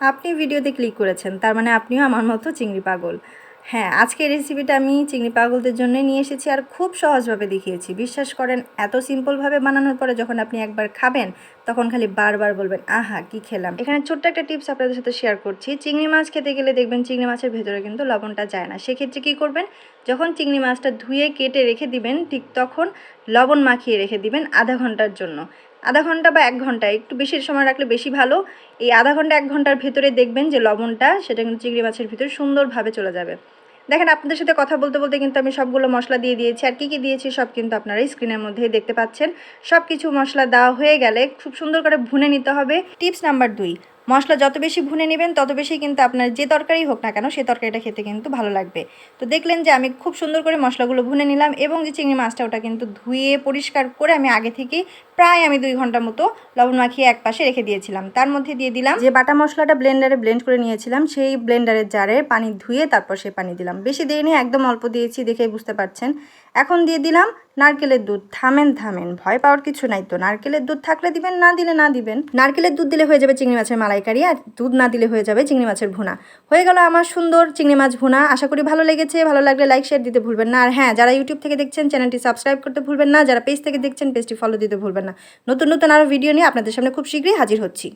আপনি ভিডিওতে ক্লিক করেছেন, তার মানে আপনিও আমার মতো চিংড়ি পাগল। হ্যাঁ, আজকের রেসিপিটা আমি চিংড়ি পাগলদের জন্যই নিয়ে এসেছি আর খুব সহজভাবে দেখিয়েছি। বিশ্বাস করেন, এত সিম্পলভাবে বানানোর পরে যখন আপনি একবার খাবেন তখন খালি বারবার বলবেন আহা কি খেলাম। এখানে ছোট্ট একটা টিপস আপনাদের সাথে শেয়ার করছি। চিংড়ি মাছ খেতে গেলে দেখবেন চিংড়ি মাছের ভেতরে কিন্তু লবণটা যায় না। সেক্ষেত্রে কী করবেন, যখন চিংড়ি মাছটা ধুয়ে কেটে রেখে দিবেন ঠিক তখন লবণ মাখিয়ে রেখে দিবেন আধা ঘন্টার জন্য। আধা ঘন্টা বা 1 ঘন্টা, একটু বেশি সময় রাখলে বেশি ভালো। এই আধা ঘন্টা 1 ঘন্টার ভেতরে দেখবেন যে লবণটা সেটা কিন্তু চিংড়ি মাছের ভিতরে সুন্দরভাবে চলে যাবে। দেখেন, আপনাদের সাথে কথা বলতে বলতে কিন্তু আমি সবগুলো মশলা দিয়ে দিয়েছি। আর কী কী দিয়েছি সব কিন্তু আপনারা স্ক্রিনের মধ্যেই দেখতে পাচ্ছেন। সব কিছু মশলা দেওয়া হয়ে গেলে খুব সুন্দর করে ভুনে নিতে হবে। টিপস নাম্বার 2, মশলা যত বেশি ভুনে নেবেন তত বেশি কিন্তু আপনার যে তরকারি হোক না কেন সেই তরকারিটা খেতে কিন্তু ভালো লাগবে। তো দেখলেন যে আমি খুব সুন্দর করে মশলাগুলো ভুনে নিলাম এবং যে চিংড়ি মাছটা ওটা কিন্তু ধুয়ে পরিষ্কার করে আমি আগে থেকেই প্রায় 2 ঘন্টা মতো লবণ মাখিয়ে এক পাশে রেখে দিয়েছিলাম। তার মধ্যে দিয়ে দিলাম যে বাটা মশলাটা ব্লেন্ডারে ব্লেন্ড করে নিয়েছিলাম, সেই ব্লেন্ডারের জারে পানি ধুয়ে তারপর সেই পানি দিলাম। বেশি দিইনি, একদম অল্প দিয়েছি, দেখেই বুঝতে পারছেন। এখন দিয়ে দিলাম নারকেলের দুধ। থামেন, ভয় পাওয়ার কিছু নাই তো। নারকেলের দুধ থাকলে দিবেন, না দিলে না দিবেন। নারকেলের দুধ দিলে হয়ে যাবে চিংড়ি মাছের মালাইকারি, আর দুধ না দিলে হয়ে যাবে চিংড়ি মাছের ভুনা। হয়ে গেল আমার সুন্দর চিংড়ি মাছ ভুনা। আশা করি ভালো লেগেছে। ভালো লাগলে লাইক শেয়ার দিতে ভুলবেন না। আর হ্যাঁ, যারা ইউটিউব থেকে দেখছেন চ্যানেলটি সাবস্ক্রাইব করতে ভুলবেন না। যারা পেজ থেকে দেখছেন পেজটি ফলো দিতে ভুলবেন না। নতুন নতুন আরও ভিডিও নিয়ে আপনাদের সামনে খুব শীঘ্রই হাজির হচ্ছি।